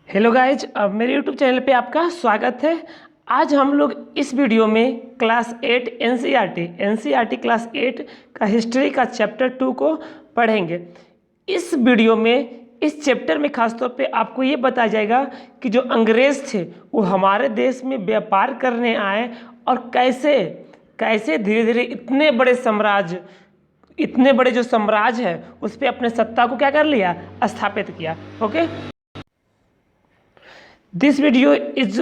Hello guys, मेरे YouTube channel पे आपका स्वागत है। आज हम लोग इस वीडियो में क्लास 8 एनसीईआरटी क्लास 8 का हिस्ट्री का चैप्टर 2 को पढ़ेंगे। इस वीडियो में इस चैप्टर में खासतौर पे आपको ये बताया जाएगा कि जो अंग्रेज़ थे वो हमारे देश में व्यापार करने आए और कैसे कैसे धीरे धीरे इतने बड़े जो साम्राज्य है उस पर अपने सत्ता को क्या कर लिया, स्थापित किया। Okay, this video is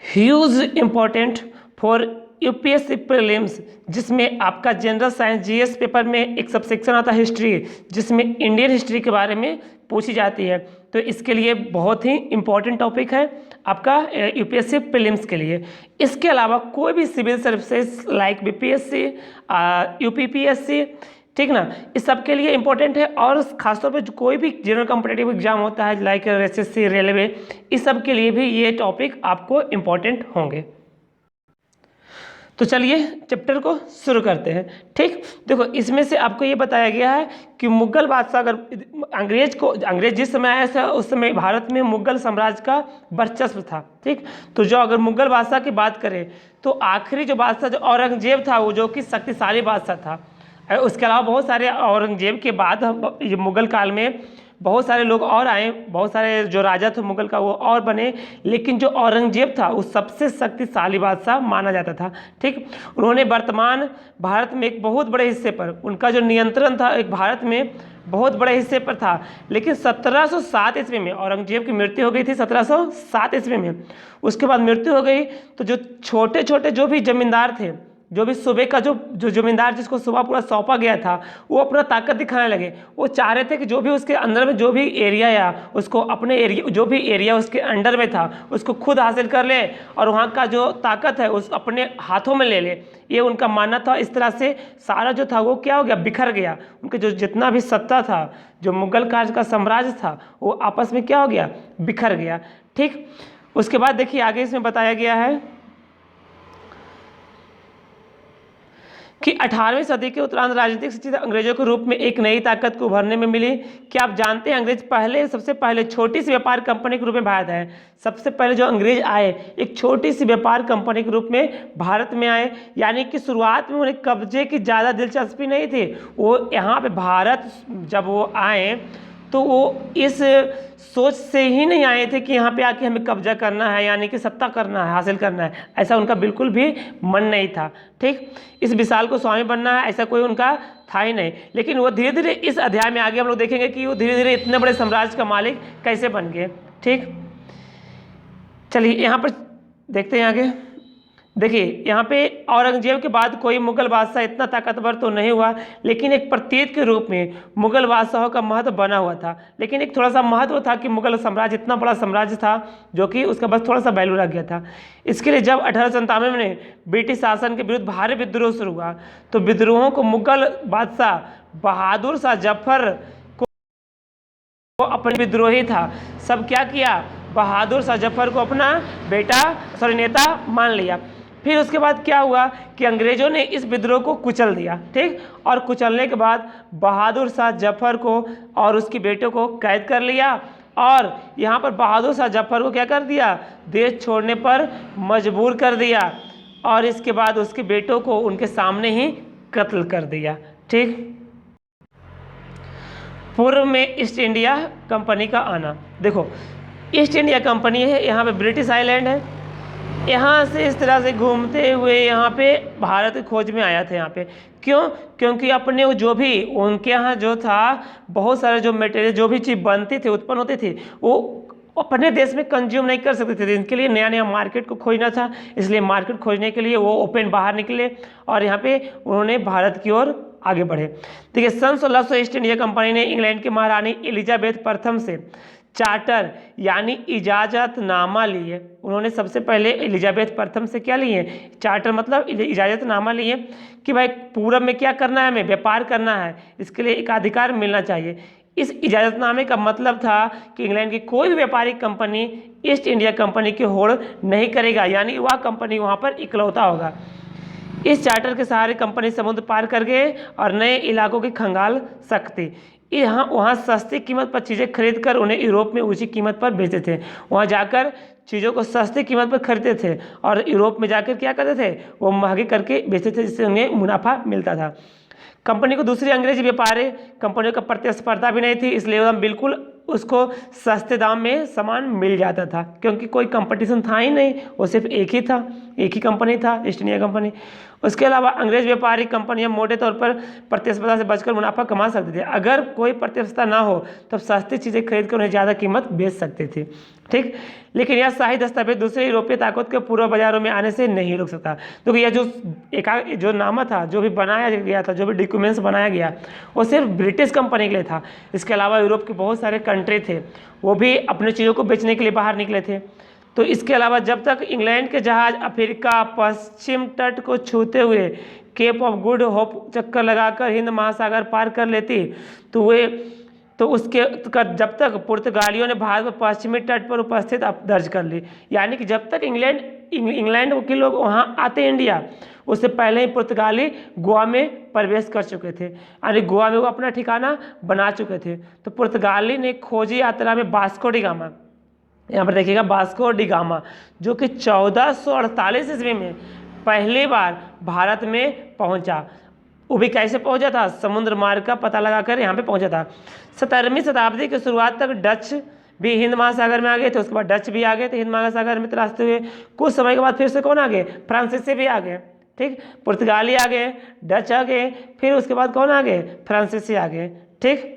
huge important for UPSC prelims, जिसमें आपका जनरल साइंस जीएस पेपर में एक सबसेक्शन आता है हिस्ट्री, जिसमें इंडियन हिस्ट्री के बारे में पूछी जाती है। तो इसके लिए बहुत ही इम्पॉर्टेंट टॉपिक है आपका यूपीएससी प्रीलिम्स के लिए। इसके अलावा कोई भी civil services like BPSC, UPPSC, ठीक ना, इस सब के लिए इम्पोर्टेंट है। और खासतौर पे कोई भी जनरल कॉम्पिटिटिव एग्जाम होता है लाइक एसएससी, रेलवे, इस सब के लिए भी ये टॉपिक आपको इम्पोर्टेंट होंगे। तो चलिए चैप्टर को शुरू करते हैं। ठीक, देखो इसमें से आपको ये बताया गया है कि मुगल बादशाह, अगर अंग्रेज जिस समय आया था उस समय भारत में मुगल साम्राज्य का वर्चस्व था। ठीक, तो जो अगर मुगल बादशाह की बात करें तो आखिरी जो बादशाह जो औरंगजेब था वो जो कि शक्तिशाली बादशाह था। उसके अलावा बहुत सारे औरंगजेब के बाद मुगल काल में बहुत सारे लोग और आए, बहुत सारे जो राजा थे मुगल का वो और बने, लेकिन जो औरंगजेब था वो सबसे शक्तिशाली बादशाह माना जाता था। ठीक, उन्होंने वर्तमान भारत में एक बहुत बड़े हिस्से पर उनका जो नियंत्रण था एक भारत में बहुत बड़े हिस्से पर था। लेकिन 1707 ईस्वी में औरंगजेब की मृत्यु हो गई थी, 1707 ईस्वी में। उसके बाद मृत्यु हो गई तो जो छोटे छोटे जो भी जमींदार थे, जो भी सूबे का जो जमींदार जिसको सूबा पूरा सौंपा गया था, वो अपना ताकत दिखाने लगे। वो चाह रहे थे कि जो भी उसके अंदर में जो भी एरिया या उसको अपने एरिया जो भी एरिया उसके अंडर में था उसको खुद हासिल कर ले और वहाँ का जो ताकत है उस अपने हाथों में ले ले। ये उनका मानना था। इस तरह से सारा जो था वो क्या हो गया, बिखर गया। उनके जो जितना भी सत्ता था, जो मुगल काल का साम्राज्य था, वो आपस में क्या हो गया, बिखर गया। ठीक, उसके बाद देखिए आगे इसमें बताया गया है कि 18वीं सदी के उत्तरार्ध राजनीतिक स्थिति अंग्रेजों के रूप में एक नई ताकत को उभरने में मिली। क्या आप जानते हैं अंग्रेज सबसे पहले छोटी सी व्यापार कंपनी के रूप में भारत आए। सबसे पहले जो अंग्रेज आए एक छोटी सी व्यापार कंपनी के रूप में भारत में आए। यानी कि शुरुआत में उन्हें कब्जे की ज़्यादा दिलचस्पी नहीं थी। वो यहाँ पे भारत जब वो आए तो वो इस सोच से ही नहीं आए थे कि यहाँ पे आके हमें कब्जा करना है, यानी कि सत्ता करना है, हासिल करना है। ऐसा उनका बिल्कुल भी मन नहीं था। ठीक, इस विशाल को स्वामी बनना है, ऐसा कोई उनका था ही नहीं। लेकिन वो धीरे धीरे इस अध्याय में आगे हम लोग देखेंगे कि वो धीरे धीरे इतने बड़े साम्राज्य का मालिक कैसे बन गए। ठीक, चलिए यहाँ पर देखते हैं आगे। देखिए यहाँ पे औरंगजेब के बाद कोई मुगल बादशाह इतना ताकतवर तो नहीं हुआ, लेकिन एक प्रतीक के रूप में मुगल बादशाहों का महत्व बना हुआ था। लेकिन एक थोड़ा सा महत्व था कि मुगल साम्राज्य इतना बड़ा साम्राज्य था जो कि उसका बस थोड़ा सा वैल्यू रह गया था। इसके लिए जब 1897 में ब्रिटिश शासन के विरुद्ध भारी विद्रोह शुरू हुआ तो विद्रोहों को मुगल बादशाह बहादुर शाह जफर को अपने विद्रोही था सब क्या किया, बहादुर शाह जफर को अपना नेता मान लिया। फिर उसके बाद क्या हुआ कि अंग्रेजों ने इस विद्रोह को कुचल दिया। ठीक, और कुचलने के बाद बहादुर शाह जफर को और उसके बेटों को कैद कर लिया और यहाँ पर बहादुर शाह जफर को क्या कर दिया, देश छोड़ने पर मजबूर कर दिया और इसके बाद उसके बेटों को उनके सामने ही कत्ल कर दिया। ठीक, पूर्व में ईस्ट इंडिया कंपनी का आना। देखो ईस्ट इंडिया कंपनी है, यहाँ पे ब्रिटिश आइलैंड है। यहाँ से इस तरह से घूमते हुए यहाँ पे भारत की खोज में आया था। यहाँ पे क्यों, क्योंकि अपने जो भी उनके यहाँ जो था बहुत सारे जो मटेरियल जो भी चीज़ बनती थी, उत्पन्न होती थी, वो अपने देश में कंज्यूम नहीं कर सकते थे। इनके लिए नया नया मार्केट को खोजना था, इसलिए मार्केट खोजने के लिए वो ओपन बाहर निकले और यहाँ पे उन्होंने भारत की ओर आगे बढ़े। देखिए सन 1600 ईस्ट इंडिया कंपनी ने इंग्लैंड की महारानी एलिजाबेथ प्रथम से चार्टर यानी इजाज़तनामा लिए। उन्होंने सबसे पहले एलिजाबेथ प्रथम से क्या लिए, चार्टर मतलब इजाज़तनामा लिए कि भाई पूरब में क्या करना है, हमें व्यापार करना है, इसके लिए एक अधिकार मिलना चाहिए। इस इजाज़तनामे का मतलब था कि इंग्लैंड की कोई भी व्यापारिक कंपनी ईस्ट इंडिया कंपनी की होड़ नहीं करेगा, यानी वह कंपनी वहाँ पर इकलौता होगा। इस चार्टर के सहारे कंपनी समुद्र पार कर गए और नए इलाकों की खंगाल सकती। यहाँ वहाँ सस्ती कीमत पर चीज़ें खरीद कर उन्हें यूरोप में ऊंची कीमत पर बेचते थे। वहाँ जाकर चीज़ों को सस्ती कीमत पर खरीदते थे और यूरोप में जाकर क्या करते थे, वो महंगी करके बेचते थे, जिससे उन्हें मुनाफा मिलता था। कंपनी को दूसरी अंग्रेजी व्यापारी कंपनियों का प्रतिस्पर्धा भी नहीं थी, इसलिए हम बिल्कुल उसको सस्ते दाम में सामान मिल जाता था, क्योंकि कोई कंपटीशन था ही नहीं, वो सिर्फ एक ही था, एक ही कंपनी था, ईस्ट इंडिया कंपनी। उसके अलावा अंग्रेज व्यापारी कंपनियां मोटे तौर पर प्रतिस्पर्धा से बचकर मुनाफा कमा सकते थे। अगर कोई प्रतिस्पर्धा ना हो तब सस्ती चीज़ें खरीद कर उन्हें ज़्यादा कीमत बेच सकते थे। ठीक, लेकिन यह शाही दस्तावेज दूसरे यूरोपीय ताकत के पूर्व बाजारों में आने से नहीं रोक सकता, क्योंकि यह जो नामा था, जो भी बनाया गया था, जो भी डॉक्यूमेंट्स बनाया गया, वो सिर्फ ब्रिटिश कंपनी के लिए था। इसके अलावा यूरोप के बहुत सारे कंट्री थे, वो भी अपनी चीज़ों को बेचने के लिए बाहर निकले थे। तो इसके अलावा जब तक इंग्लैंड के जहाज अफ्रीका पश्चिम तट को छूते हुए केप ऑफ गुड होप चक्कर लगाकर हिंद महासागर पार कर लेती, जब तक पुर्तगालियों ने भारत में पश्चिमी तट पर उपस्थित दर्ज कर ली, यानी कि जब तक इंग्लैंड के लोग वहाँ आते इंडिया, उससे पहले ही पुर्तगाली गोवा में प्रवेश कर चुके थे, यानी गोवा में वो अपना ठिकाना बना चुके थे। तो पुर्तगाली ने खोजी यात्रा में वास्को डी गामा, यहाँ पर देखिएगा वास्को डी गामा, जो कि 1448 ईस्वी में पहली बार भारत में पहुँचा। वो भी कैसे पहुंचा था, समुद्र मार्ग का पता लगाकर यहाँ पे पहुंचा था। 17वीं शताब्दी की शुरुआत तक डच भी हिंद महासागर में आ गए थे, उसके बाद डच भी आ गए थे हिंद महासागर में तलाशते हुए। कुछ समय के बाद फिर से कौन आ गए, फ्रांसीसी भी आ गए। ठीक, पुर्तगाली आ गए, डच आ गए, फिर उसके बाद कौन आ गए, फ्रांसीसी आ गए। ठीक,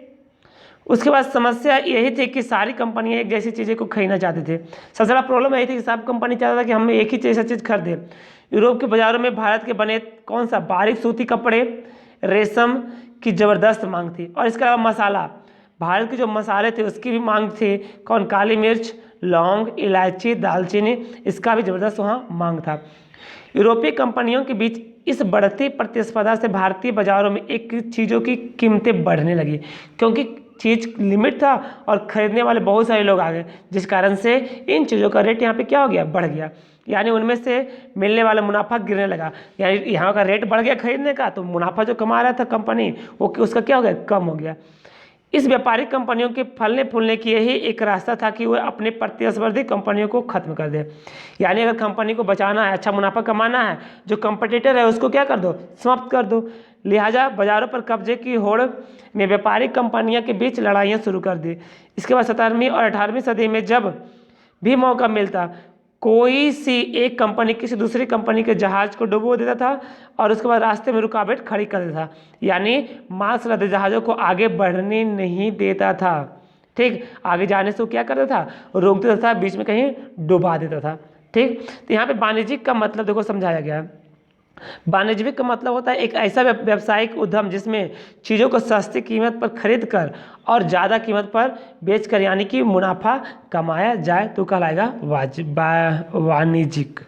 उसके बाद समस्या यही थी कि सारी कंपनियां एक जैसी चीज़ें को खरीदना चाहते थे। सबसे बड़ा प्रॉब्लम यही थी कि सब कंपनी चाहता था कि हम एक ही जैसा चीज़ खरीदें। यूरोप के बाज़ारों में भारत के बने कौन सा बारीक सूती कपड़े, रेशम की ज़बरदस्त मांग थी। और इसके अलावा मसाला, भारत के जो मसाले थे उसकी भी मांग थी। कौन, काली मिर्च, लौंग, इलायची, दालचीनी, इसका भी ज़बरदस्त वहाँ मांग था। यूरोपीय कंपनियों के बीच इस बढ़ती प्रतिस्पर्धा से भारतीय बाज़ारों में एक चीज़ों की कीमतें बढ़ने लगी, क्योंकि चीज़ लिमिट था और ख़रीदने वाले बहुत सारे लोग आ गए, जिस कारण से इन चीज़ों का रेट यहाँ पे क्या हो गया, बढ़ गया। यानी उनमें से मिलने वाला मुनाफा गिरने लगा, यानी यहाँ का रेट बढ़ गया खरीदने का, तो मुनाफा जो कमा रहा था कंपनी, वो उसका क्या हो गया, कम हो गया। इस व्यापारिक कंपनियों के फलने फूलने की यही एक रास्ता था कि वह अपनी प्रतिस्पर्धी कंपनियों को खत्म कर दे। यानी अगर कंपनी को बचाना है, अच्छा मुनाफा कमाना है, जो कंपटीटर है उसको क्या कर दो, समाप्त कर दो। लिहाजा बाजारों पर कब्जे की होड़ में व्यापारिक कंपनियों के बीच लड़ाइयाँ शुरू कर दी। इसके बाद 17वीं और 18वीं सदी में जब भी मौका मिलता, कोई सी एक कंपनी किसी दूसरी कंपनी के जहाज को डुबो देता था और उसके बाद रास्ते में रुकावट खड़ी कर देता था, यानी माल लदे जहाज़ों को आगे बढ़ने नहीं देता था। ठीक, आगे जाने से वो क्या करता था, रोक देता था, बीच में कहीं डुबा देता था। ठीक, तो यहाँ पे वाणिज्यिक का मतलब देखो समझाया गया है। वाणिज्यिक का मतलब होता है एक ऐसा व्यावसायिक उद्यम जिसमें चीज़ों को सस्ती कीमत पर खरीद कर और ज़्यादा कीमत पर बेचकर यानी कि मुनाफा कमाया जाए, तो कहलाएगा वाणिज्यिक।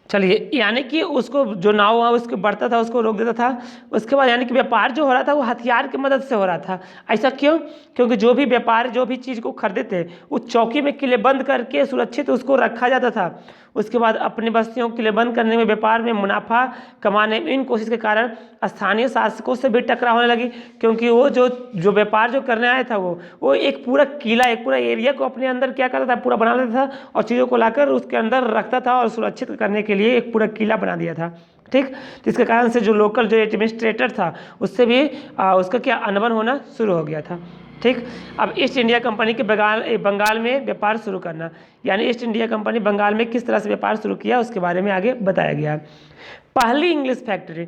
चलिए, यानी कि उसको जो नाव हुआ उसको बढ़ता था उसको रोक देता था। उसके बाद यानी कि व्यापार जो हो रहा था वो हथियार की मदद से हो रहा था। ऐसा क्यों, क्योंकि जो भी व्यापार जो भी चीज़ को खरीदते थे वो चौकी में किले बंद करके सुरक्षित उसको रखा जाता था। उसके बाद अपनी बस्तियों को किले बंद करने में, व्यापार में मुनाफा कमाने में इन कोशिश के कारण स्थानीय शासकों से भी टकराव होने लगी, क्योंकि वो जो व्यापार जो करने आया था वो एक पूरा किला, एक पूरा एरिया को अपने अंदर क्या करता था, पूरा बना लेता था और चीज़ों को लाकर उसके अंदर रखता था और सुरक्षित करने के लिए एक पूरा किला बना दिया था। ठीक, जिसके कारण से जो लोकल जो एडमिनिस्ट्रेटर था उससे भी उसका क्या अनबन होना शुरू हो गया था। ठीक, अब ईस्ट इंडिया कंपनी के बंगाल में व्यापार शुरू करना, यानी ईस्ट इंडिया कंपनी बंगाल में किस तरह से व्यापार शुरू किया उसके बारे में आगे बताया गया है। पहली इंग्लिश फैक्ट्री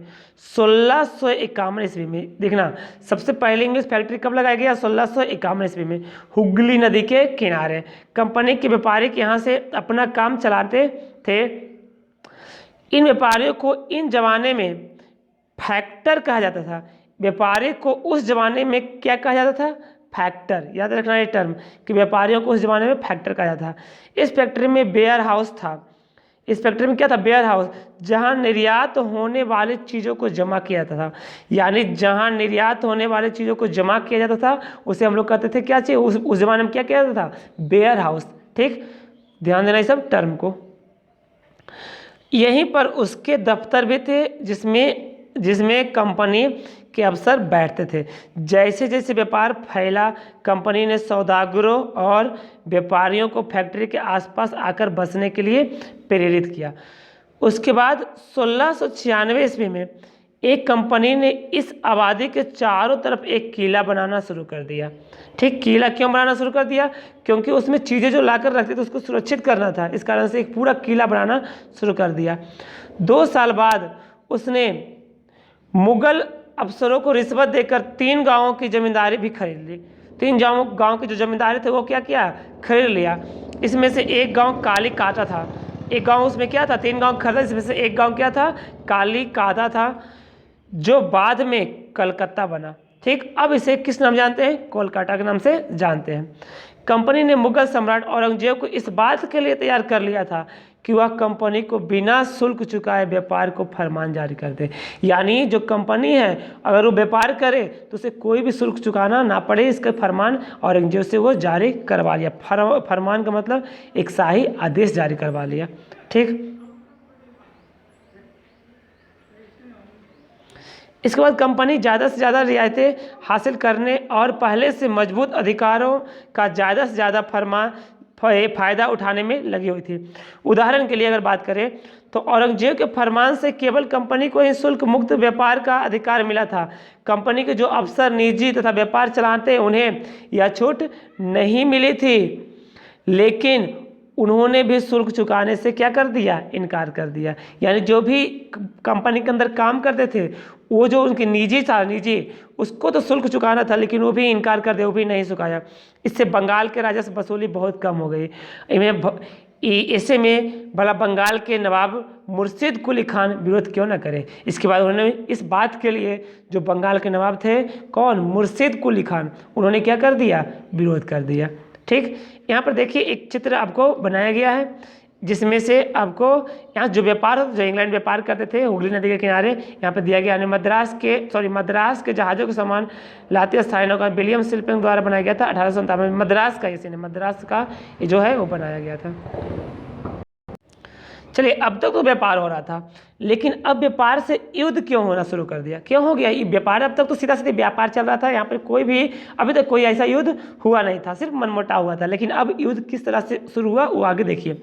1651 ईस्वी में, देखना सबसे पहली इंग्लिश फैक्ट्री कब लगाया गया, 1651 ईस्वी में, हुगली नदी के किनारे। कंपनी के व्यापारी यहाँ से अपना काम चलाते थे। इन व्यापारियों को इन जमाने में फैक्टर कहा जाता था। व्यापारी को उस जमाने में क्या कहा जाता था, फैक्टर। याद रखना ये टर्म कि व्यापारियों को उस जमाने में फैक्टर कहा जाता था। इस फैक्ट्री में वेयर हाउस था। इस फैक्ट्री में क्या था, वेयर हाउस, जहां निर्यात होने वाली चीज़ों को जमा किया जाता था। यानी जहां निर्यात होने वाली चीज़ों को जमा किया जाता था उसे हम लोग कहते थे क्या चाहिए, उस जमाने में क्या किया जाता था, वेयर हाउस। ठीक, ध्यान देना इस सब टर्म को। यहीं पर उसके दफ्तर भी थे जिसमें कंपनी के अवसर बैठते थे। जैसे जैसे व्यापार फैला, कंपनी ने सौदागरों और व्यापारियों को फैक्ट्री के आसपास आकर बसने के लिए प्रेरित किया। उसके बाद 1696 ईस्वी में एक कंपनी ने इस आबादी के चारों तरफ एक किला बनाना शुरू कर दिया। ठीक, किला क्यों बनाना शुरू कर दिया? क्योंकि उसमें चीज़ें जो लाकर रखते थे उसको सुरक्षित करना था, इस कारण से एक पूरा किला बनाना शुरू कर दिया। 2 साल बाद उसने मुगल अफसरों को रिश्वत देकर 3 गांवों की जमींदारी भी खरीद ली। 3 गांव के जो जमींदारी थे वो क्या किया? खरीद लिया। इसमें से एक गांव काली काटा था। एक गांव उसमें क्या था? 3 गांव खरीदा, इसमें से एक गांव क्या था? काली काटा था, जो बाद में कलकत्ता बना। ठीक, अब इसे किस नाम जानते हैं? कोलकाता के नाम से जानते हैं। कंपनी ने मुगल सम्राट औरंगजेब को इस बात के लिए तैयार कर लिया था कि वह कंपनी को बिना शुल्क चुकाए व्यापार को फरमान जारी कर दे। यानी जो कंपनी है अगर वो व्यापार करे तो उसे कोई भी शुल्क चुकाना ना पड़े, इसका फरमान औरंगजेब से वो जारी करवा लिया। फरमान का मतलब एक शाही आदेश जारी करवा लिया। ठीक, इसके बाद कंपनी ज़्यादा से ज़्यादा रियायतें हासिल करने और पहले से मजबूत अधिकारों का ज़्यादा से ज़्यादा फ़ायदा उठाने में लगी हुई थी। उदाहरण के लिए अगर बात करें तो औरंगजेब के फरमान से केवल कंपनी को ही शुल्क मुक्त व्यापार का अधिकार मिला था। कंपनी के जो अफसर निजी तथा व्यापार चलाते उन्हें यह छूट नहीं मिली थी, लेकिन उन्होंने भी शुल्क चुकाने से क्या कर दिया? इनकार कर दिया। यानी जो भी कंपनी के अंदर काम करते थे वो जो उनकी निजी उसको तो शुल्क चुकाना था, लेकिन वो भी इनकार कर दिया, वो भी नहीं चुकाया। इससे बंगाल के राजस्व वसूली बहुत कम हो गई। ऐसे में भला बंगाल के नवाब मुर्शिद कुली खान विरोध क्यों ना करे। इसके बाद उन्होंने इस बात के लिए जो बंगाल के नवाब थे, कौन? मुर्शिद कुली खान, उन्होंने क्या कर दिया? विरोध कर दिया। ठीक, यहाँ पर देखिए एक चित्र आपको बनाया गया है जिसमें से आपको यहाँ जो इंग्लैंड व्यापार करते थे हुगली नदी के किनारे, यहाँ पे दिया गया है। मद्रास के जहाज़ों के सामान लाते स्थायी नौका विलियम शिल्पिंग द्वारा बनाया गया था 1897 में। मद्रास का ये जो है वो बनाया गया था। चलिए, अब तक तो व्यापार हो रहा था, लेकिन अब व्यापार से युद्ध क्यों होना शुरू कर दिया? क्यों हो गया ये व्यापार? अब तक तो सीधा सीधा व्यापार चल रहा था, यहाँ पर अभी तक कोई ऐसा युद्ध हुआ नहीं था, सिर्फ मनमुटाव हुआ था। लेकिन अब युद्ध किस तरह से शुरू हुआ वो आगे देखिए।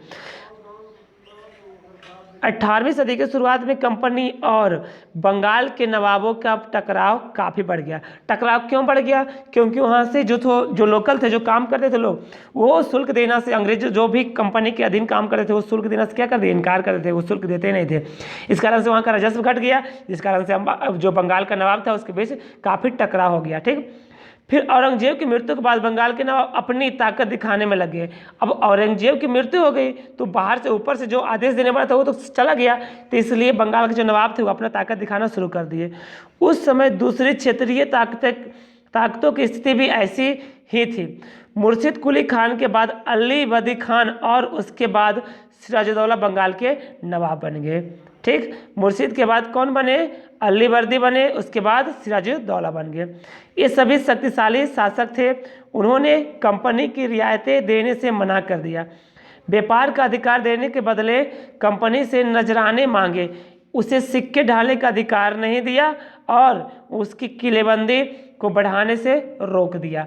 18वीं सदी के शुरुआत में कंपनी और बंगाल के नवाबों का टकराव काफ़ी बढ़ गया। टकराव क्यों बढ़ गया? क्योंकि वहाँ से जो लोकल थे, जो काम करते थे लोग, वो शुल्क देना से, अंग्रेज जो भी कंपनी के अधीन काम करते थे वो शुल्क देना से क्या कर दिए? इनकार करते थे, वो शुल्क देते नहीं थे। इस कारण से वहाँ का राजस्व घट गया, जिस कारण से जो बंगाल का नवाब था उसके बीच काफ़ी टकराव हो गया। ठीक, फिर औरंगजेब की मृत्यु के बाद बंगाल के नवाब अपनी ताकत दिखाने में लगे। अब औरंगजेब की मृत्यु हो गई तो बाहर से ऊपर से जो आदेश देने वाला था वो तो चला गया, तो इसलिए बंगाल के जो नवाब थे वो अपना ताकत दिखाना शुरू कर दिए। उस समय दूसरी क्षेत्रीय ताकतों की स्थिति भी ऐसी ही थी। मुर्शिद कुली खान के बाद अली बदी खान और उसके बाद सिराजुद्दौला बंगाल के नवाब बन गए। ठीक, मुर्शिद के बाद कौन बने? अली वर्दी बने, उसके बाद सिराजुद्दौला बन गए। ये सभी शक्तिशाली शासक थे। उन्होंने कंपनी की रियायतें देने से मना कर दिया, व्यापार का अधिकार देने के बदले कंपनी से नजराने मांगे, उसे सिक्के ढालने का अधिकार नहीं दिया और उसकी किलेबंदी को बढ़ाने से रोक दिया।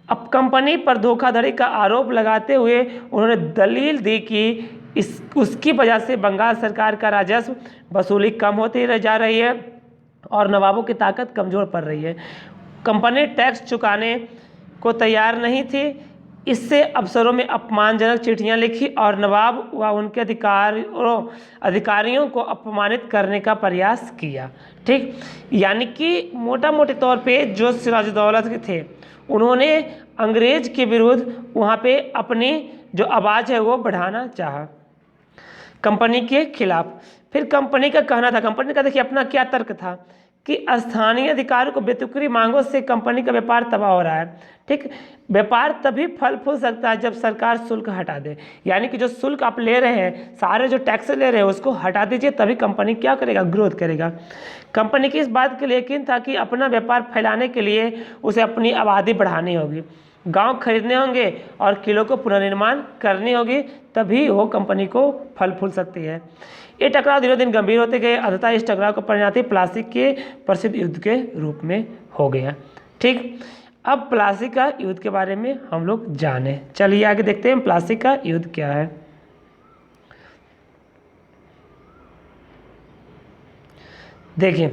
अब कंपनी पर धोखाधड़ी का आरोप लगाते हुए उन्होंने दलील दी कि उसकी वजह से बंगाल सरकार का राजस्व वसूली कम होती जा रही है और नवाबों की ताकत कमज़ोर पड़ रही है। कंपनी टैक्स चुकाने को तैयार नहीं थी। इससे अफसरों में अपमानजनक चिट्ठियां लिखी और नवाब व उनके अधिकारियों को अपमानित करने का प्रयास किया। ठीक, यानी कि मोटा मोटे तौर पे जो सिराजुद्दौला के थे उन्होंने अंग्रेज के विरुद्ध वहाँ पे अपनी जो आवाज़ है वो बढ़ाना चाहा कंपनी के खिलाफ। फिर कंपनी का कहना था, कंपनी का देखिए अपना क्या तर्क था कि स्थानीय अधिकारियों को बेतुकी मांगों से कंपनी का व्यापार तबाह हो रहा है। ठीक, व्यापार तभी फल फूल सकता है जब सरकार शुल्क हटा दे। यानी कि जो शुल्क आप ले रहे हैं, सारे जो टैक्स ले रहे हैं उसको हटा दीजिए, तभी कंपनी क्या करेगा? ग्रोथ करेगा। कंपनी की इस बात के लिए यकीन था कि अपना व्यापार फैलाने के लिए उसे अपनी आबादी बढ़ानी होगी। गांव खरीदने होंगे और किलों को पुनर्निर्माण करनी होगी, तभी वो कंपनी को फल फूल सकती है। ये टकराव दिनों दिन गंभीर होते गए, अंततः इस टकराव को परिणति प्लासी के प्रसिद्ध युद्ध के रूप में हो गया। ठीक, अब प्लासी का युद्ध के बारे में हम लोग जाने, चलिए आगे देखते हैं प्लासी का युद्ध क्या है। देखिए,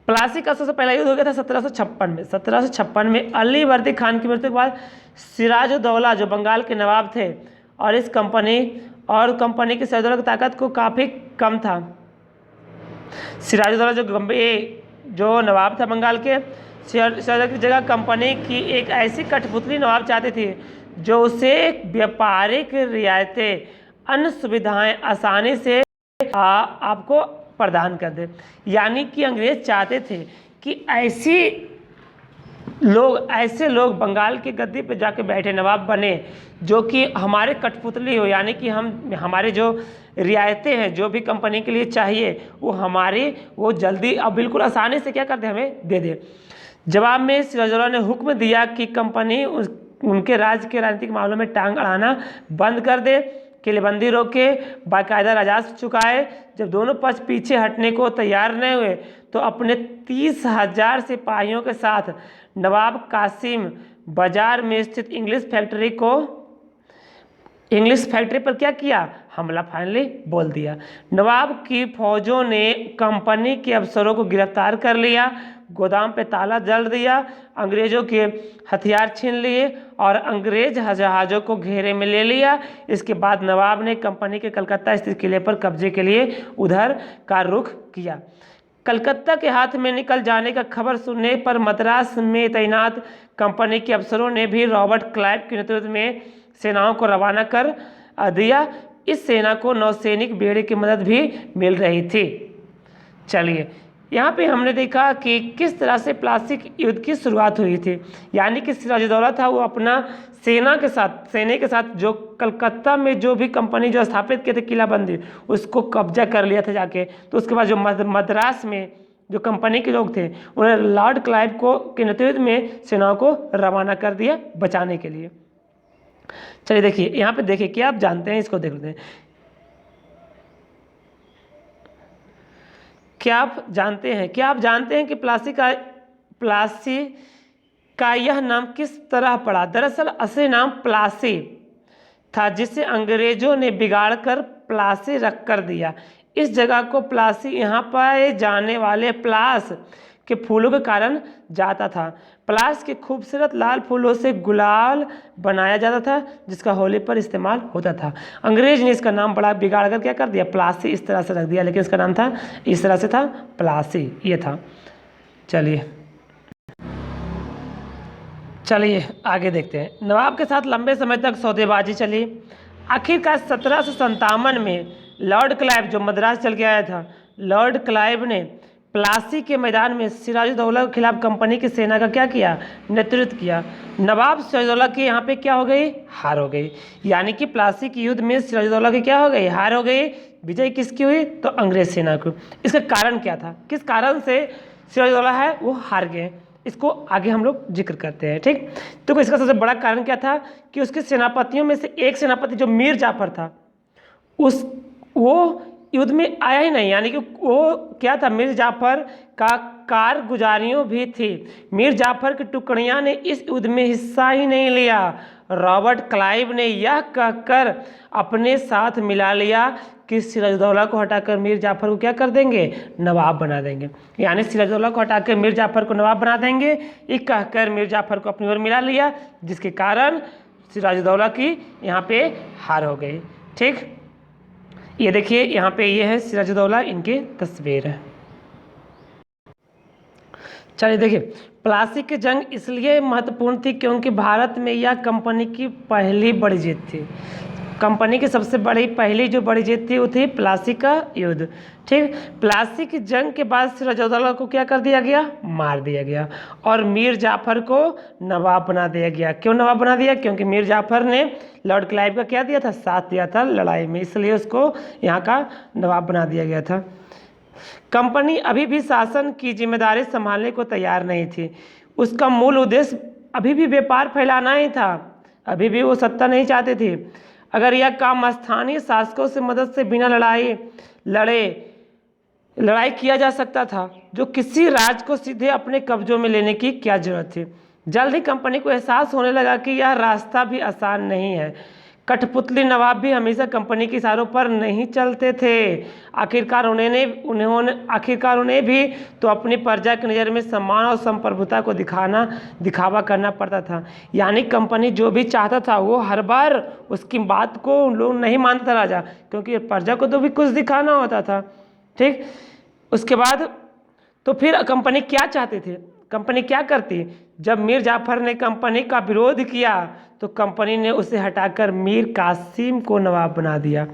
प्लासी का सबसे पहला युद्ध हो गया था 1756 में। 1756 में अली वर्दी खान की मृत्यु के बाद सिराजुद्दौला जो बंगाल के नवाब थे और इस कंपनी की सिराजुद्दौला की ताकत को काफ़ी कम था। सिराजुद्दौला जो नवाब था बंगाल के, सिराजुद्दौला की जगह कंपनी की एक ऐसी कठपुतली नवाब चाहते थे जो उसे व्यापारिक रियायतें, अन्य सुविधाएं आसानी से आपको प्रदान कर दे। यानी कि अंग्रेज चाहते थे कि ऐसे लोग बंगाल की गद्दी पे जाके बैठे नवाब बने जो कि हमारे कठपुतली हो, यानी कि हमारे जो रियायतें हैं जो भी कंपनी के लिए चाहिए वो जल्दी और बिल्कुल आसानी से क्या कर दे, हमें दे दे। जवाब में सिराजुद्दौला ने हुक्म दिया कि कंपनी उनके राज्य के राजनीतिक मामलों में टांग अड़ाना बंद कर दे, किलेबंदी रोके, बाकायदा राजस्व चुकाए। जब दोनों पक्ष पीछे हटने को तैयार नहीं हुए तो अपने 30,000 सिपाहियों के साथ नवाब कासिम बाजार में स्थित इंग्लिश फैक्ट्री पर क्या किया, हमला फाइनली बोल दिया। नवाब की फौजों ने कंपनी के अफसरों को गिरफ्तार कर लिया, गोदाम पे ताला जड़ दिया, अंग्रेजों के हथियार छीन लिए और अंग्रेज जहाज़ों को घेरे में ले लिया। इसके बाद नवाब ने कंपनी के कलकत्ता स्थित किले पर कब्जे के लिए उधर का रुख किया। कलकत्ता के हाथ में निकल जाने का खबर सुनने पर मद्रास में तैनात कंपनी के अफसरों ने भी रॉबर्ट क्लाइव के नेतृत्व में सेनाओं को रवाना कर दिया। इस सेना को नौसैनिक बेड़े की मदद भी मिल रही थी। चलिए, यहाँ पे हमने देखा कि किस तरह से प्लासी युद्ध की शुरुआत हुई थी। यानी कि सिराजुद्दौला था वो अपना सेना के साथ जो कलकत्ता में जो भी कंपनी जो स्थापित किए थे किलाबंदी, उसको कब्जा कर लिया था जाके। तो उसके बाद जो मद्रास में जो कंपनी के लोग थे उन्होंने लॉर्ड क्लाइव के नेतृत्व में सेनाओं को रवाना कर दिया बचाने के लिए। चलिए देखिए, यहाँ पे देखिए क्या आप जानते हैं, इसको देख लेते हैं। क्या आप जानते हैं कि प्लासी का यह नाम किस तरह पड़ा? दरअसल असली नाम प्लासी था जिसे अंग्रेजों ने बिगाड़कर प्लासी रख कर दिया। इस जगह को प्लासी यहाँ पाए जाने वाले प्लास के फूलों के कारण जाता था। प्लास के खूबसूरत लाल फूलों से गुलाल बनाया जाता था जिसका होली पर इस्तेमाल होता था। अंग्रेज ने इसका नाम बड़ा बिगाड़ कर क्या कर दिया, प्लासी इस तरह से रख दिया, लेकिन इसका नाम था इस तरह से था, प्लासी ये था। चलिए आगे देखते हैं। नवाब के साथ लंबे समय तक सौदेबाजी चली। आखिरकार 1757 में लॉर्ड क्लाइव जो मद्रास चल के आया था, लॉर्ड क्लाइव ने प्लासी के मैदान में सिराजुद्दौला के खिलाफ कंपनी की सेना का क्या किया, नेतृत्व किया। नवाब सिराजुद्दौला की यहाँ पे क्या हो गई, हार हो गई। यानी कि प्लासी के युद्ध में सिराजुद्दौला की क्या हो गई, हार हो गई। विजय किसकी हुई, तो अंग्रेज सेना को। इसका कारण क्या था, किस कारण से सिराजुद्दौला है वो हार गए, इसको आगे हम लोग जिक्र करते हैं। ठीक, तो इसका सबसे बड़ा कारण क्या था कि उसके सेनापतियों में से एक सेनापति जो मीर जाफर था वो युद्ध में आया ही नहीं। यानी कि वो क्या था, मीर जाफर का कारगुजारियों भी थी। मीर जाफर की टुकड़ियां ने इस युद्ध में हिस्सा ही नहीं लिया। रॉबर्ट क्लाइव ने यह कहकर अपने साथ मिला लिया कि सिराजुद्दौला को हटाकर मीर जाफर को क्या कर देंगे, नवाब बना देंगे। यानी सिराजुद्दौला को हटाकर मीर जाफर को नवाब बना देंगे, ये कहकर मीर जाफर को अपनी ओर मिला लिया, जिसके कारण सिराजुद्दौला की यहाँ पे हार हो गई। ठीक, ये देखिए यहाँ पे ये है सिराजुद्दौला, इनकी तस्वीर है। चलिए देखिए, प्लासी की जंग इसलिए महत्वपूर्ण थी क्योंकि भारत में यह कंपनी की पहली बड़ी जीत थी। कंपनी की सबसे पहली जो बड़ी जीत थी वो थी प्लासी का युद्ध। ठीक, प्लासी की जंग के बाद सिराजुद्दौला को क्या कर दिया गया, मार दिया गया और मीर जाफर को नवाब बना दिया गया। क्यों नवाब बना दिया, क्योंकि मीर जाफर ने लॉर्ड क्लाइव का क्या दिया था, साथ दिया था लड़ाई में, इसलिए उसको यहाँ का नवाब बना दिया गया था। कंपनी अभी भी शासन की जिम्मेदारी संभालने को तैयार नहीं थी। उसका मूल उद्देश्य अभी भी व्यापार फैलाना ही था, अभी भी वो सत्ता नहीं चाहते थे। अगर यह काम स्थानीय शासकों से मदद से बिना लड़ाई किया जा सकता था, जो किसी राज्य को सीधे अपने कब्जों में लेने की क्या जरूरत थी। जल्द ही कंपनी को एहसास होने लगा कि यह रास्ता भी आसान नहीं है। कठपुतली नवाब भी हमेशा कंपनी के इशारों पर नहीं चलते थे। आखिरकार उन्हें भी तो अपनी प्रजा की नज़र में सम्मान और संप्रभुता को दिखावा करना पड़ता था। यानी कंपनी जो भी चाहता था वो हर बार उसकी बात को उन लोग नहीं मानता राजा, क्योंकि प्रजा को तो भी कुछ दिखाना होता था। ठीक, उसके बाद तो फिर कंपनी क्या चाहती थी, कंपनी क्या करती। जब मीर जाफर ने कंपनी का विरोध किया तो कंपनी ने उसे हटाकर मीर कासिम को नवाब बना दिया।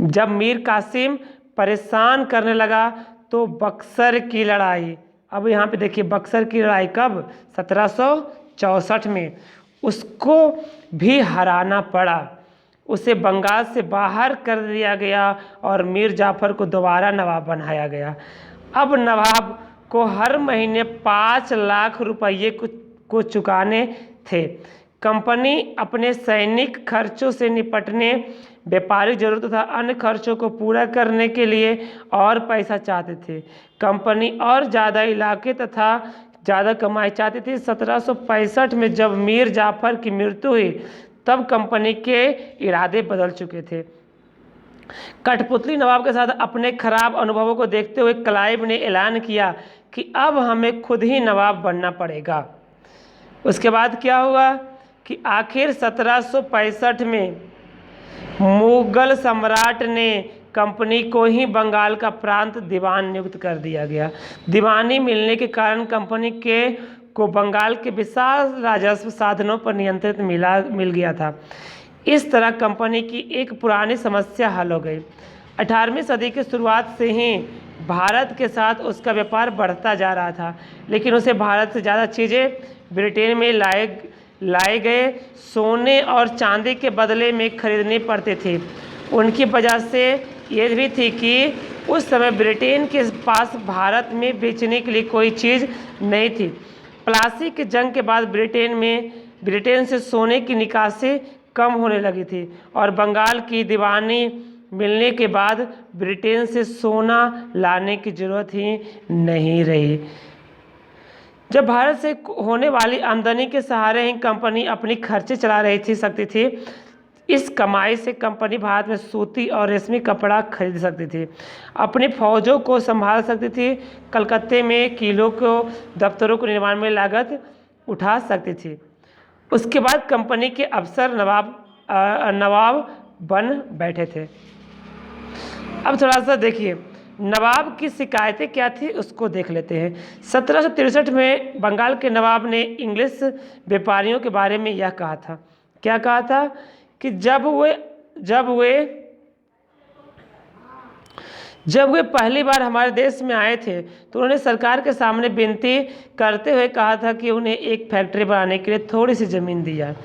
जब मीर कासिम परेशान करने लगा तो बक्सर की लड़ाई, अब यहाँ पे देखिए बक्सर की लड़ाई कब, 1764 में, उसको भी हराना पड़ा। उसे बंगाल से बाहर कर दिया गया और मीर जाफर को दोबारा नवाब बनाया गया। अब नवाब को हर महीने 5 लाख रुपये को चुकाने थे। कंपनी अपने सैनिक खर्चों से निपटने, व्यापारिक जरूरतों तथा अन्य खर्चों को पूरा करने के लिए और पैसा चाहते थे। कंपनी और ज़्यादा इलाके तथा ज़्यादा कमाई चाहती थी। 1765 में जब मीर जाफर की मृत्यु हुई तब कंपनी के इरादे बदल चुके थे। कठपुतली नवाब के साथ अपने खराब अनुभवों को देखते हुए क्लाइव ने ऐलान किया कि अब हमें खुद ही नवाब बनना पड़ेगा। उसके बाद क्या हुआ कि आखिर 1765 में मुगल सम्राट ने कंपनी को ही बंगाल का प्रांत दीवान नियुक्त कर दिया गया। दीवानी मिलने के कारण कंपनी को बंगाल के विशाल राजस्व साधनों पर नियंत्रित मिल गया था। इस तरह कंपनी की एक पुरानी समस्या हल हो गई। 18वीं सदी की शुरुआत से ही भारत के साथ उसका व्यापार बढ़ता जा रहा था, लेकिन उसे भारत से ज़्यादा चीज़ें ब्रिटेन में लाए गए सोने और चांदी के बदले में खरीदनी पड़ती थी। उनकी वजह से ये भी थी कि उस समय ब्रिटेन के पास भारत में बेचने के लिए कोई चीज़ नहीं थी। प्लासी की जंग के बाद ब्रिटेन से सोने की निकासी कम होने लगी थी और बंगाल की दीवानी मिलने के बाद ब्रिटेन से सोना लाने की जरूरत ही नहीं रही। जब भारत से होने वाली आमदनी के सहारे ही कंपनी अपनी खर्चे चला सकती थी। इस कमाई से कंपनी भारत में सूती और रेशमी कपड़ा खरीद सकती थी, अपनी फौजों को संभाल सकती थी, कलकत्ते में किलों को दफ्तरों को निर्माण में लागत उठा सकती थी। उसके बाद कंपनी के अफसर नवाब बन बैठे थे। अब थोड़ा सा देखिए नवाब की शिकायतें क्या थी उसको देख लेते हैं। 1763 में बंगाल के नवाब ने इंग्लिश व्यापारियों के बारे में यह कहा था, क्या कहा था कि जब वे पहली बार हमारे देश में आए थे तो उन्होंने सरकार के सामने विनती करते हुए कहा था कि उन्हें एक फैक्ट्री बनाने के लिए थोड़ी सी ज़मीन दी जाए।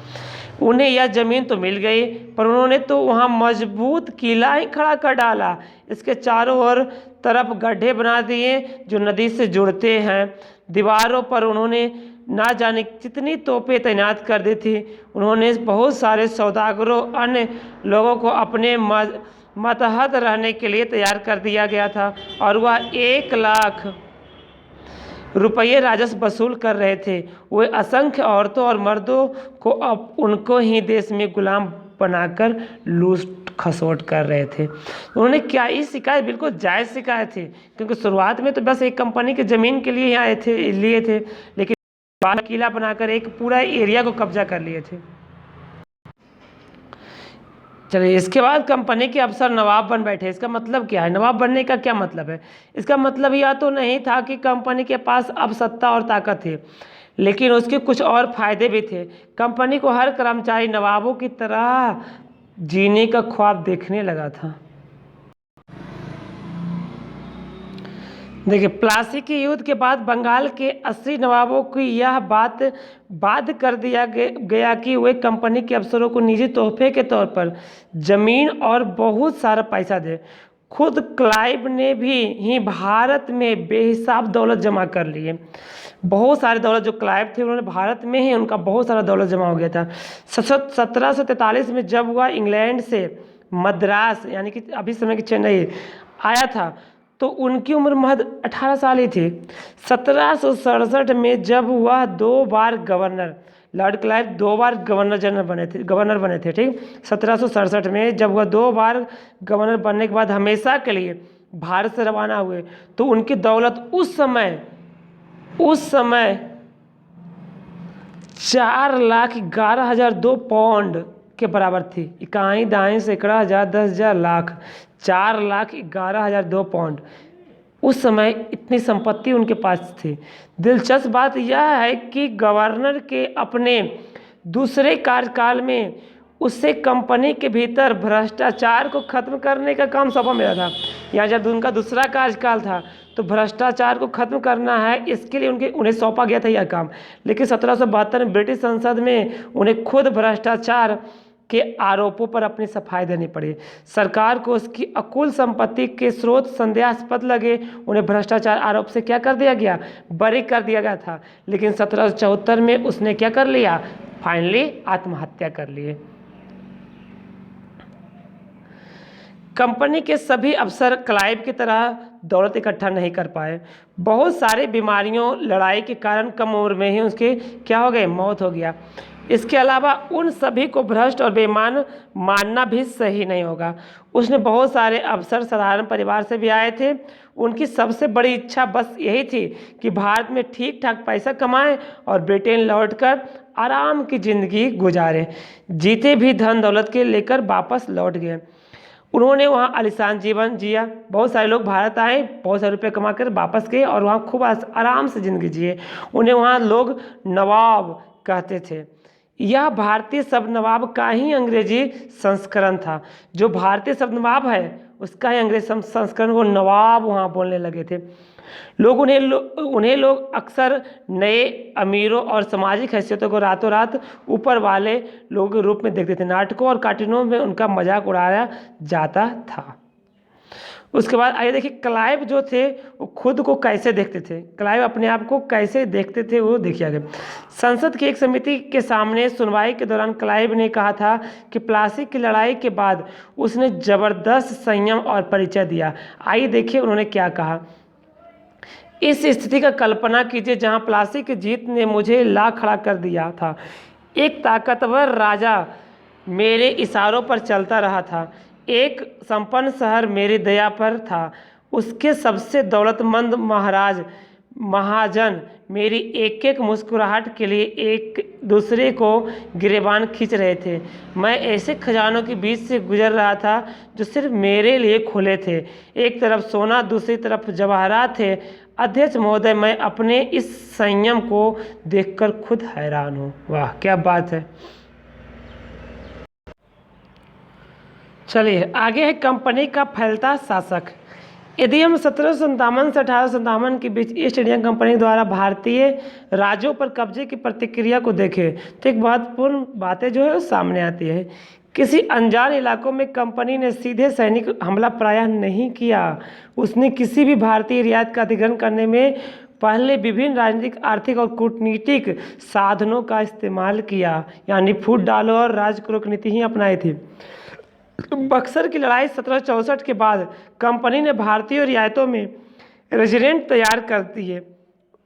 उन्हें यह ज़मीन तो मिल गई, पर उन्होंने तो वहाँ मजबूत किला ही खड़ा कर डाला। इसके चारों ओर तरफ गड्ढे बना दिए जो नदी से जुड़ते हैं। दीवारों पर उन्होंने ना जाने कितनी तोपें तैनात कर दी थी। उन्होंने बहुत सारे सौदागरों अन्य लोगों को अपने मतहत रहने के लिए तैयार कर दिया गया था और वह 1 लाख रुपये राजस्व वसूल कर रहे थे। वे असंख्य औरतों और मर्दों को अब उनको ही देश में गुलाम बनाकर लूट खसोट कर रहे थे। उन्होंने क्या इस शिकायत बिल्कुल जायज़ शिकायत थी, क्योंकि शुरुआत में तो बस एक कंपनी की ज़मीन के लिए ही लिए थे, लेकिन बाद में किला बनाकर एक पूरा एरिया को कब्जा कर लिए थे। चलिए इसके बाद कंपनी के अफसर नवाब बन बैठे। इसका मतलब क्या है, नवाब बनने का क्या मतलब है? इसका मतलब यह तो नहीं था कि कंपनी के पास अब सत्ता और ताकत थी, लेकिन उसके कुछ और फायदे भी थे। कंपनी को हर कर्मचारी नवाबों की तरह जीने का ख्वाब देखने लगा था। देखिए प्लासी के युद्ध के बाद बंगाल के 80 नवाबों की यह बात बाध्य कर दिया गया कि वे कंपनी के अफसरों को निजी तोहफे के तौर पर ज़मीन और बहुत सारा पैसा दें। खुद क्लाइव ने भी ही भारत में बेहिसाब दौलत जमा कर ली है। बहुत सारी दौलत जो क्लाइव थे उन्होंने भारत में ही उनका बहुत सारा दौलत जमा हो गया था। 1743 में जब वह इंग्लैंड से मद्रास यानी कि अभी समय की चेन्नई आया था तो उनकी उम्र महज 18 साल ही थी। 1767 में जब वह 2 बार गवर्नर, लॉर्ड क्लाइव 2 बार गवर्नर बने थे ठीक। 1767 में जब वह 2 बार गवर्नर बनने के बाद हमेशा के लिए भारत से रवाना हुए तो उनकी दौलत उस समय 4,11,002 पाउंड के बराबर थी। इकाई दाएं सैकड़ा हजार 10,000 लाख 4,11,002 पाउंड उस समय इतनी संपत्ति उनके पास थी। दिलचस्प बात यह है कि गवर्नर के अपने दूसरे कार्यकाल में उससे कंपनी के भीतर भ्रष्टाचार को खत्म करने का काम सौंपा मिला था। यहाँ जब उनका दूसरा कार्यकाल था तो भ्रष्टाचार को खत्म करना है, इसके लिए उन्हें सौंपा गया था यह काम। लेकिन 1772 में ब्रिटिश संसद में उन्हें खुद भ्रष्टाचार के आरोपों पर अपनी सफाई देनी पड़ी। सरकार को उसकी अकुल संपत्ति के स्रोत संदेहास्पद लगे, उन्हें भ्रष्टाचार आरोप से क्या कर दिया गया, बरी कर दिया गया था। लेकिन 1774 में उसने क्या कर लिया, फाइनली आत्महत्या कर लिए। कंपनी के सभी अफसर क्लाइव की तरह दौलत इकट्ठा नहीं कर पाए। बहुत सारी बीमारियों, लड़ाई के कारण कम उम्र में ही उसके क्या हो गए, मौत हो गया। इसके अलावा उन सभी को भ्रष्ट और बेईमान मानना भी सही नहीं होगा। उसने बहुत सारे अफसर साधारण परिवार से भी आए थे। उनकी सबसे बड़ी इच्छा बस यही थी कि भारत में ठीक ठाक पैसा कमाएं और ब्रिटेन लौटकर आराम की ज़िंदगी गुजारें। जीते भी धन दौलत के लेकर वापस लौट गए। उन्होंने वहाँ आलीशान जीवन जिया। बहुत सारे लोग भारत आए, बहुत सारे रुपये कमा कर वापस गए और वहाँ खूब आराम से ज़िंदगी जिए। उन्हें वहाँ लोग नवाब कहते थे। यह भारतीय शब्द नवाब का ही अंग्रेजी संस्करण था। जो भारतीय शब्द नवाब है उसका ही अंग्रेजी संस्करण वो नवाब वहाँ बोलने लगे थे। उन्हें लोग अक्सर नए अमीरों और सामाजिक हैसियतों को रातों रात ऊपर वाले लोगों के रूप में देखते थे। नाटकों और कार्टूनों में उनका मजाक उड़ाया जाता था। उसके बाद आइए देखिए क्लाइव जो थे वो खुद को कैसे देखते थे, क्लाइव अपने आप को कैसे देखते थे वो देखिए आगे। संसद की एक समिति के सामने सुनवाई के दौरान क्लाइव ने कहा था कि प्लासी की लड़ाई के बाद उसने जबरदस्त संयम और परिचय दिया। आइए देखिए उन्होंने क्या कहा। इस स्थिति का कल्पना कीजिए जहां प्लासी की जीत ने मुझे ला खड़ा कर दिया था। एक ताकतवर राजा मेरे इशारों पर चलता रहा था। एक संपन्न शहर मेरी दया पर था। उसके सबसे दौलतमंद महाजन मेरी एक एक मुस्कुराहट के लिए एक दूसरे को गिरेबान खींच रहे थे। मैं ऐसे खजानों के बीच से गुजर रहा था जो सिर्फ मेरे लिए खुले थे। एक तरफ सोना, दूसरी तरफ जवाहरात थे। अध्यक्ष महोदय, मैं अपने इस संयम को देखकर खुद हैरान हूँ। वाह क्या बात है। चलिए आगे है कंपनी का फैलता शासक। यदि हम 1757 से 1857 के बीच ईस्ट इंडिया कंपनी द्वारा भारतीय राज्यों पर कब्जे की प्रतिक्रिया को देखें तो एक महत्वपूर्ण बातें जो है वो सामने आती है। किसी अनजान इलाकों में कंपनी ने सीधे सैनिक हमला प्रायः नहीं किया। उसने किसी भी भारतीय रियायत का अधिग्रहण करने में पहले विभिन्न राजनीतिक, आर्थिक और कूटनीतिक साधनों का इस्तेमाल किया, यानी फूट डालो और राजकुरोक नीति ही अपनाई थी। बक्सर की लड़ाई 1764 के बाद कंपनी ने भारतीय रियायतों में रेजिमेंट तैयार कर दिए।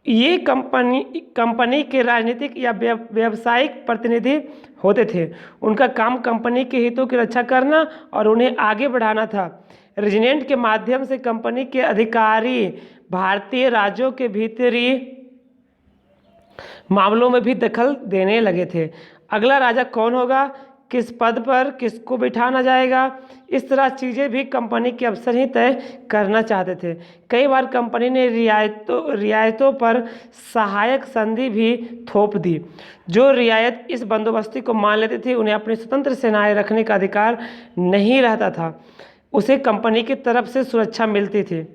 ये कंपनी के राजनीतिक या व्यावसायिक प्रतिनिधि होते थे। उनका काम कंपनी के हितों की रक्षा करना और उन्हें आगे बढ़ाना था। रेजिमेंट के माध्यम से कंपनी के अधिकारी भारतीय राज्यों के भीतरी मामलों में भी दखल देने लगे थे। अगला राजा कौन होगा, किस पद पर किसको बिठाना जाएगा, इस तरह चीज़ें भी कंपनी के अफसर ही तय करना चाहते थे। कई बार कंपनी ने रियायतों पर सहायक संधि भी थोप दी। जो रियायत इस बंदोबस्ती को मान लेते थे उन्हें अपनी स्वतंत्र सेनाएं रखने का अधिकार नहीं रहता था। उसे कंपनी की तरफ से सुरक्षा मिलती थी।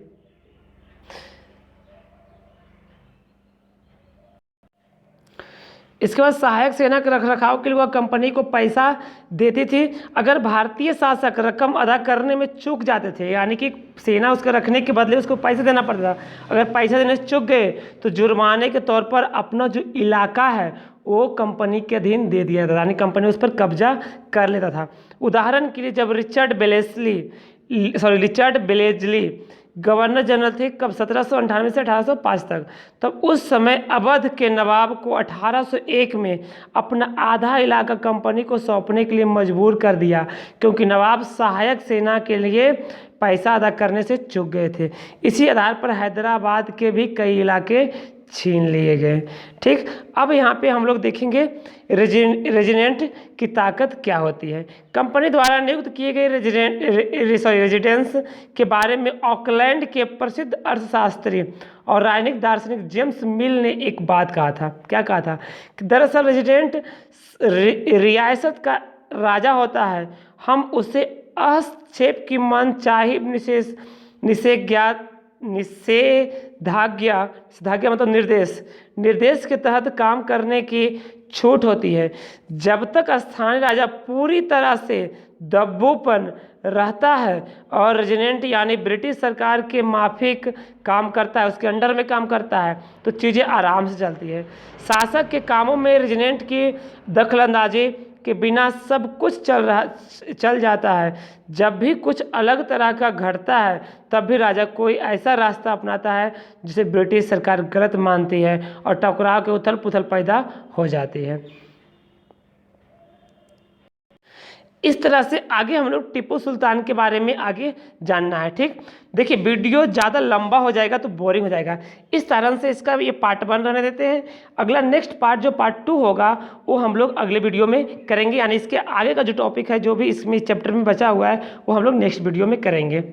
इसके बाद सहायक सेना के रखरखाव के लिए वह कंपनी को पैसा देती थी। अगर भारतीय शासक रकम अदा करने में चूक जाते थे, यानी कि सेना उसके रखने के बदले उसको पैसे देना पड़ता था, अगर पैसा देने से चूक गए तो जुर्माने के तौर पर अपना जो इलाका है वो कंपनी के अधीन दे दिया था, यानी कंपनी उस पर कब्जा कर लेता था। उदाहरण के लिए जब रिचर्ड बेलेजली गवर्नर जनरल थे, कब 1798 से 1805 तक, तब उस समय अवध के नवाब को 1801 में अपना आधा इलाका कंपनी को सौंपने के लिए मजबूर कर दिया, क्योंकि नवाब सहायक सेना के लिए पैसा अदा करने से चूक गए थे। इसी आधार पर हैदराबाद के भी कई इलाके छीन लिए गए। ठीक, अब यहाँ पे हम लोग देखेंगे रेजिडेंट की ताकत क्या होती है। कंपनी द्वारा नियुक्त किए गए रेजिडेंट्स के बारे में ऑकलैंड के प्रसिद्ध अर्थशास्त्री और राजनीतिक दार्शनिक जेम्स मिल ने एक बात कहा था। क्या कहा था? कि दरअसल रेजिडेंट रियासत का राजा होता है, हम उसे हस्तक्षेप की मनचाही निषेधाज्ञा मतलब निर्देश के तहत काम करने की छूट होती है। जब तक स्थानीय राजा पूरी तरह से दब्बूपन रहता है और रेजिडेंट यानी ब्रिटिश सरकार के माफिक काम करता है, उसके अंडर में काम करता है, तो चीज़ें आराम से चलती है। शासक के कामों में रेजिडेंट की दखलंदाजी के बिना सब कुछ चल जाता है। जब भी कुछ अलग तरह का घटता है तब भी राजा कोई ऐसा रास्ता अपनाता है जिसे ब्रिटिश सरकार गलत मानती है और टकराव के उथल पुथल पैदा हो जाती है। इस तरह से आगे हम लोग टीपू सुल्तान के बारे में आगे जानना है। ठीक, देखिए वीडियो ज़्यादा लंबा हो जाएगा तो बोरिंग हो जाएगा, इस कारण से इसका ये पार्ट 1 रहने देते हैं। अगला नेक्स्ट पार्ट जो पार्ट 2 होगा वो हम लोग अगले वीडियो में करेंगे, यानी इसके आगे का जो टॉपिक है जो भी इसमें चैप्टर में बचा हुआ है वो हम लोग नेक्स्ट वीडियो में करेंगे।